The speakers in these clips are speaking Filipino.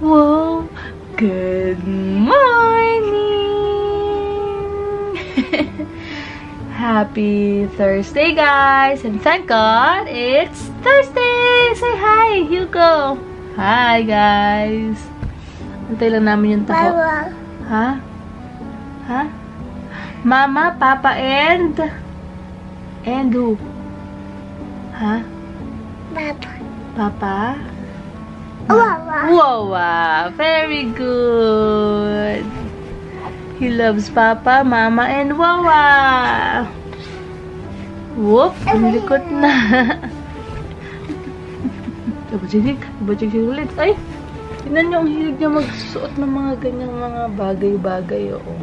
Wow! Good morning! Happy Thursday, guys! And thank God, it's Thursday! Say hi, Hugo! Hi, guys! Antay lang namin yung taho. Ha? Ha? Mama, Papa, and who? Ha? Papa. Papa? Wawa. Wawa! Very good! He loves Papa, Mama, and Wawa! Whoop! Ang likot na! Babajigig ulit. Ay! Tignan niyo, ang hilig niya magsuot ng mga ganyang mga bagay-bagay. Oo.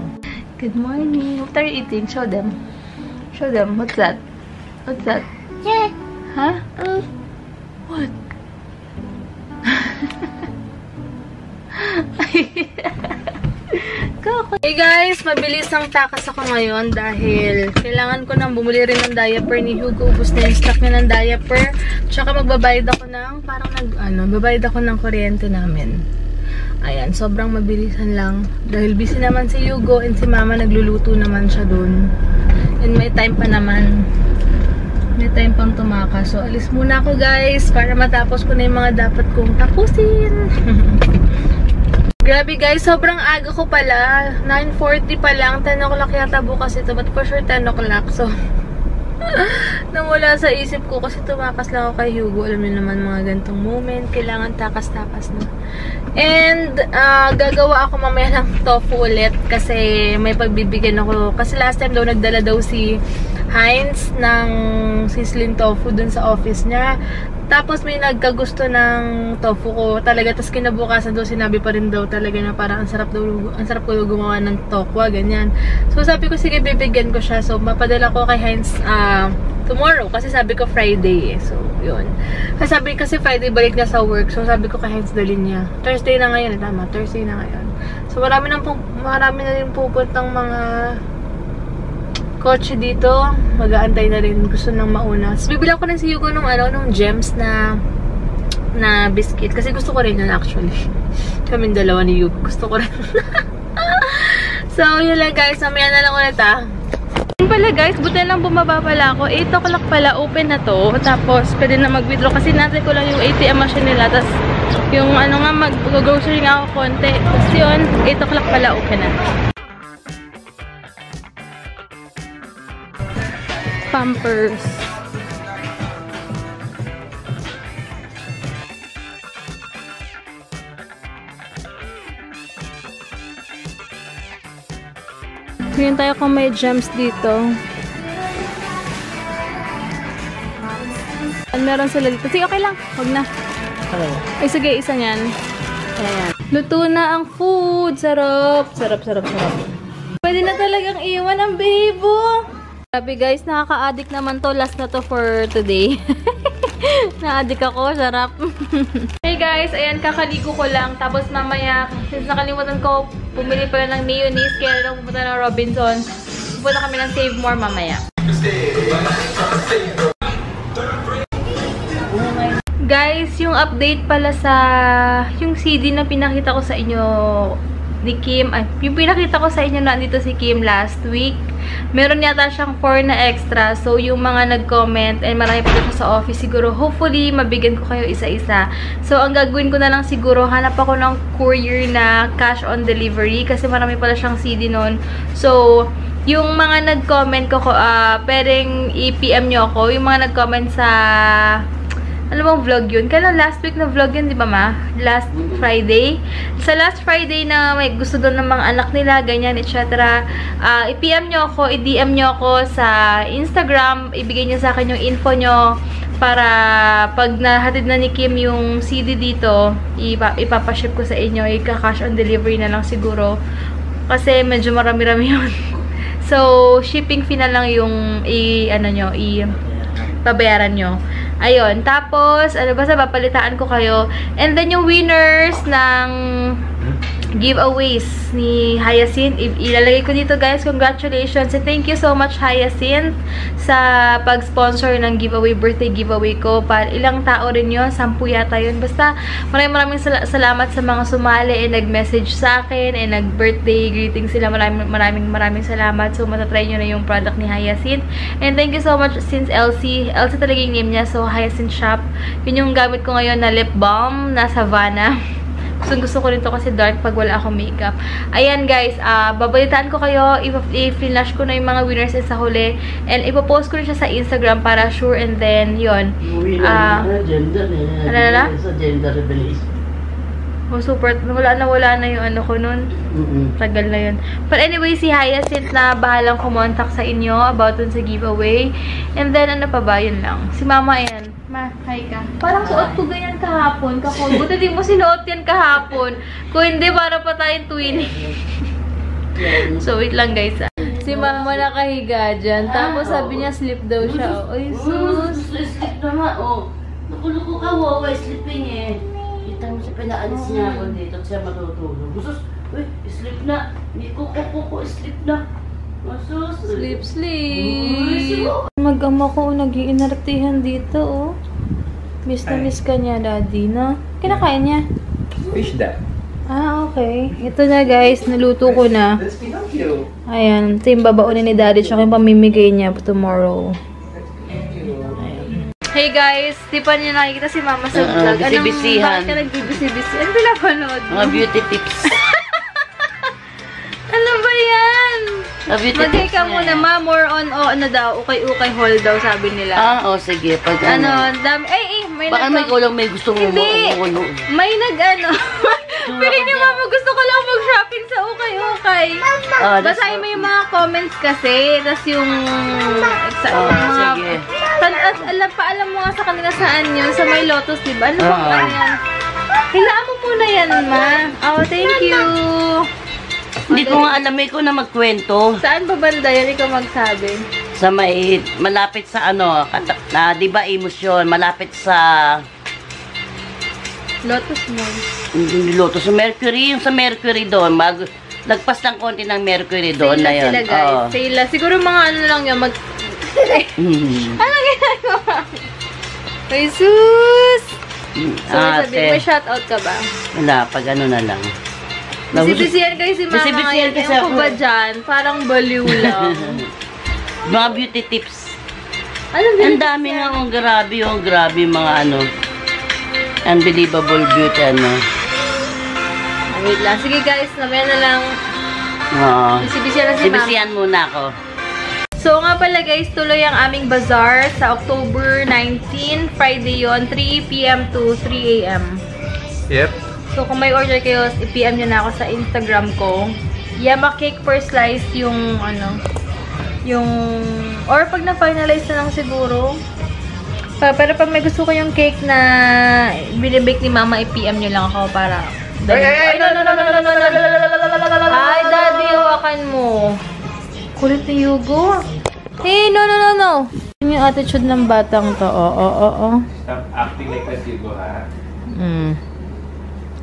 Good morning! What are you eating? Show them. Show them. What's that? What's that? Yeah. Huh? What? Hey guys, mabilis ang takas ako ngayon dahil kailangan ko nang bumili rin ng diaper ni Hugo. Ubus na yung stock niya ng diaper. Tsaka magbabayad ako ng babayad ako ng kuryente namin. Ayan, sobrang mabilisan lang dahil busy naman si Hugo and si Mama nagluluto naman siya dun. And may time pa naman. May time pang tumakas. So, alis muna ako guys para matapos ko na yung mga dapat kong tapusin. Grabe guys, sobrang aga ko pala. 9:40 pa lang. 10 o'clock yata bukas ito. But for sure 10 o'clock. So, nawala sa isip ko kasi tumakas lang ako kay Hugo. Alam niyo naman mga gantong moment. Kailangan takas-takas na. And, gagawa ako mamaya ng tofu ulit. Kasi may pagbibigyan ako. Kasi last time daw nagdala daw si Heinz ng sizzling tofu dun sa office niya. Tapos may nagkagusto ng tofu ko talaga. Tapos kinabukasan daw sinabi pa rin daw talaga na parang ang sarap ko daw gumawa ng tokwa, ganyan. So sabi ko sige bibigyan ko siya. So mapadala ko kay Heinz tomorrow kasi sabi ko Friday eh. So yun. Kasi Friday balik niya sa work. So sabi ko kay Heinz dalhin niya. Thursday na ngayon, tama. Thursday na ngayon. So marami na rin pupuntang mga kotse dito, mag-aantay na rin, gusto nang mauna. So, bibilang ko rin si Hugo nung gems na biscuit. Kasi gusto ko rin yun actually. Kaming dalawa ni Hugo. Gusto ko rin. So, yun lang guys. Mamaya na lang ulit Yun pala guys, buti lang bumaba pala ako. 8 o'clock pala, open na to. Tapos, pwede na mag-withdraw. Kasi natin ko lang yung ATM machine nila. Tapos, yung mag-grocery nga ako konti. Tapos yun, 8 o'clock pala, open na. Pampers. Tingin tayo kung may gems dito. Meron sila dito. Sige, okay lang. Huwag na. Ay, sige, isa niyan. Ayan. Luto na ang food. Sarap. Sarap. Pwede na talagang iwan ang bebo. Grabe guys, nakaka-addict naman to. Last na to for today. Na-addict ako, sarap. Hey guys, ayan, kakaligo ko lang. Tapos mamaya, since nakalimutan ko, pumili pala ng mayonnaise. Kaya lang pupunta ng Robinson. Pupunta kami ng Save More mamaya. Guys, yung update pala sa yung CD na pinakita ko sa inyo ni Kim, yung pinakita ko sa inyo na nandito si Kim last week. Meron yata siyang 4 na extra. So, yung mga nag-comment, and marami pa dito sa office, siguro, hopefully, mabigyan ko kayo isa-isa. So, ang gagawin ko na lang siguro, hanap ako ng courier na cash on delivery, kasi marami pala siyang CD nun. So, yung mga nag-comment ko, pwedeng i-PM nyo ako. Yung mga nag-comment sa ano bang vlog yun? Kailan last week na vlog yun, di ba ma? Last Friday? Sa last Friday na may gusto doon ng mga anak nila, ganyan, etc. I-PM nyo ako, i-DM nyo ako sa Instagram, ibigay nyo sa akin yung info nyo para pag nahatid na ni Kim yung CD dito, ipapaship ko sa inyo, ika-cash on delivery na lang siguro. Kasi medyo marami-rami yun. So, shipping fee na lang yung babayaran nyo. Ayun. Tapos, ano basta papalitaan ko kayo. And then, yung winners ng giveaways ni Hyacinth, ilalagay ko dito guys. Congratulations and thank you so much Hyacinth sa pag-sponsor ng giveaway, birthday giveaway ko. Para ilang tao rin yun, 10 yata yun. Basta maraming salamat sa mga sumali and nag-message sa akin and nag-birthday greeting sila. Maraming salamat. So matatry nyo na yung product ni Hyacinth. And thank you so much since Elsie talaga yung name niya. So Hyacinth Shop. Yun yung gamit ko ngayon na lip balm na Savannah. Gusto ko rin to kasi dark pag wala akong makeup. Ayan guys, babalitaan ko kayo. I-flash ko na yung mga winners sa huli. And ipopost ko rin siya sa Instagram para sure. And then, yun. Gender Sa gender revelation. Oh, super. Wala na yung ano ko nun. Tagal na yun. But anyway, si Hyacinth na bahalang kumontak sa inyo about dun sa giveaway. And then, ano pa ba? Yun lang. Si Mama, ayan. Ma, hi ka. Parang suot ko ganyan kahapon. Buti di mo sinuot yan kahapon. Kung hindi, para pa tayong twinning. So, wait lang guys. Si Mama nakahiga dyan. Tapos sabi niya, sleep daw siya. Ay, sus. Sleep na nga, oh. Nakuloko ka, wawa, sleeping eh. Kita mo siya, pinaalis niya ako dito at siya matutulog. Sus, uy, sleep na. Hindi ko, sleep na. Sus, Sleep. Mag-ama ko, nag-iinartihan dito, oh. Miss na miss ka niya, Daddy, no? Kinakain niya? Fish that. Ah, okay. Ito na, guys. Naluto ko na. That's Pinocchio. Ayan. Ito yung babaunin ni Daddy. Tsaka yung pamimigay niya tomorrow. Ayan. Hey, guys. Di pa niyo nakikita si Mama sa vlog. Bisibisihan. Bakit ka nagbibisi-bisi? Ano pinapanood mo? Mga beauty tips. Ano ba yan? Mag-hi ka muna, Ma. More on, ano daw, ukay-ukay haul daw, sabi nila. Sige. Pag Dami. May baka may kulang may gusto mo. Hindi. May Pili ni Mama, gusto ko lang mag-shopping sa ukay-ukay. Basahin mo yung mga comments kasi. Tapos yung sige. Alam mo nga sa kanila saan yun. Sa may Lotus, diba? Ano ba yan? Hilaan mo muna yan, Ma. Oh, thank you. Hindi ko nga alam, may ko na magkwento. Saan ba banda yan? Ikaw magsabi. Sa may, malapit sa di ba Emosyon, malapit sa Lotus Mall. Hindi Lotus, sa Mercury, yung sa Mercury doon, lagpas ng konti ng Mercury doon na yun. Sila guys. Sila. Siguro mga ano lang yun, Ano ginagawa? Jesus! So, sabihin, may shoutout ka ba? Wala, pag ano na lang. Bisibisihan kayo si Mama ngayon. Ewan ko ba dyan? Parang baliw lang. Mga beauty tips. Ano Ang dami nga, grabe mga unbelievable beauty, Wait lang. Sige guys, namaya na lang. Bisibisihan na si Mama. Bisibisihan muna ako. So nga pala guys, tuloy ang aming bazaar sa October 19, Friday yon, 3 p.m. to 3 a.m. Yep. So kung may order kayo, i-PM nyo na ako sa Instagram ko. Yama cake per slice yung or pag na-finalize na lang siguro. Pero pag may gusto ko yung cake na binibake ni Mama, i-PM nyo lang ako para... Ay, no. Ay, Daddy, hawakan mo. Kulit ni Yugo. Hey, no. Yun yung attitude ng batang to. Oo. Stop acting like that, Hugo, ha?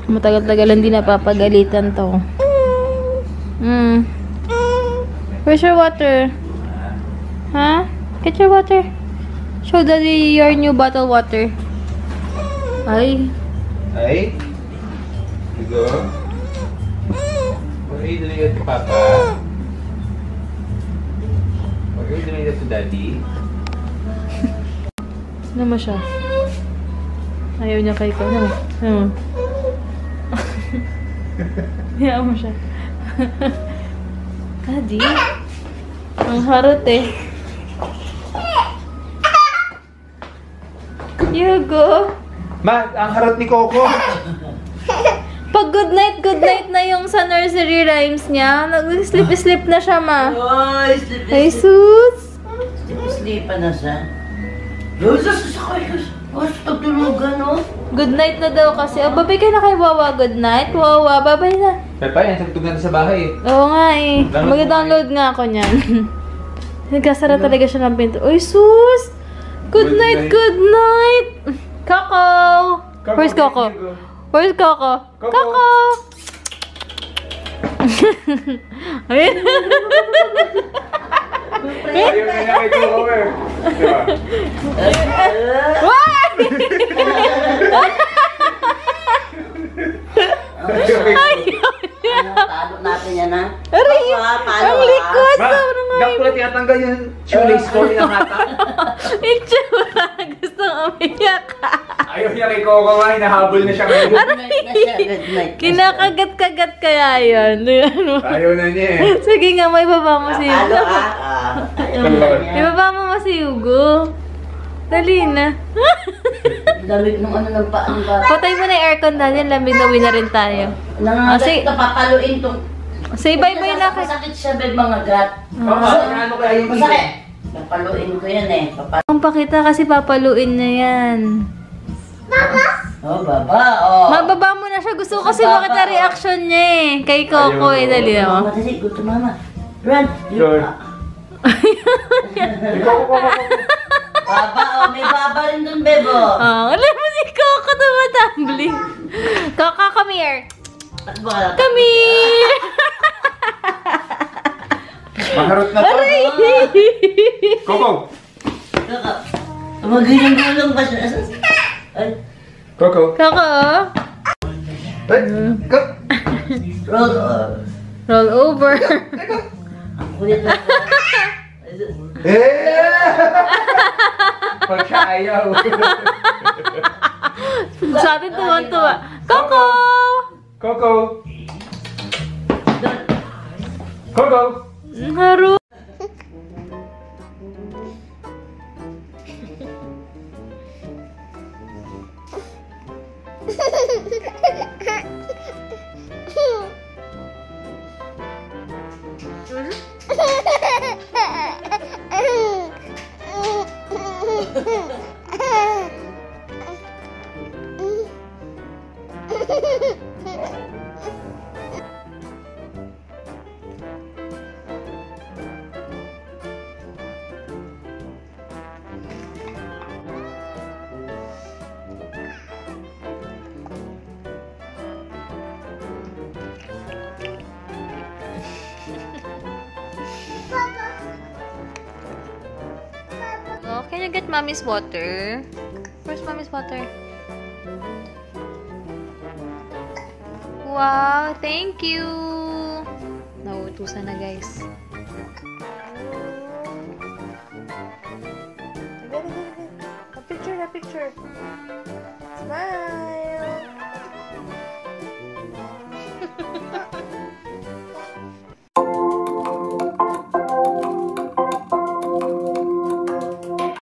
Matagal-tagal hindi napapagalitan to. Where's your water? Huh? Get your water. Show Daddy your new bottle water. Ay. Hugo? What are you doing that to Papa? What are you doing that to Daddy? Ano mo siya? Ayaw niya kay ko. Ano mo? Ayaw mo siya. Daddy? Ang harot eh. Yugo! Ma, ang harot ni Coco! Pag good night na yung sa nursery rhymes niya, nag-sleep na siya, Ma. Ay, Ay, sus! sleep na siya. Tagtulugan, no? Good night na daw kasi. Oh, babay ka na kay Wawa. Good night, Wawa. Babay na. Pepa, yan, sagtog natin sa bahay eh. Oo nga eh. Mag-download nga ako niyan. Nagkasara talaga siya ng pinto. Uy, sus! Good night, good night! Coco! Where's Coco? Where's Coco? Coco! Ayun. Ayaw na niya kay Coco eh. Diba? Why? Talo natin yan, ha? Aray! Ang likod! Ma, Sobrang gak ko lang tinatanggal yung shoelace ko ng hata. Itsura! Gustong umiyak ka. Ayaw niya kay Coco nga, hinahabol na siya ngayon. Good night na siya, good night. Kinakagat-kagat kaya yan. Ayaw na niya eh. Sige nga, may baba mo si Talo, Hugo. Ayaw na May niya. baba mo si Hugo. Dali na. Lamig nung ano ng paan ba? Patay mo na yung aircon dahil yan. Lamig na na rin tayo. Nangangagat ka, papaluin tong... Say bye-bye na kay... Masakit siya, babe, mga gat. Papa, ano kaya yung Masakit. Papaluin ko yan eh. Ang pakita kasi papaluin na yan. Oh, baba, oh. Mababa mo na siya. Gusto ko kasi Baba, makita reaction niya eh. Kay Coco eh. Dali Mama, mo. dali, go to mama. Run. Sure. Coco. Baba, oh, may baba rin dun, bebo. Oh, alam mo si Coco tumatumbling. Coco, come here. Takbo ka. Come here. Maharot na to. Coco. Magiging-gulong pa siya. Ay, Coco. Coco, Ay, Coco. roll. roll over. Ang kulit na. Eh! Pag siya ayaw. Sa atin tuwan-tuwa. Coco! Coco. Coco. Haru. Oh, can you get mommy's water? Where's mommy's water? Wow, thank you! Nauutusan na guys. A picture, a picture. Smile!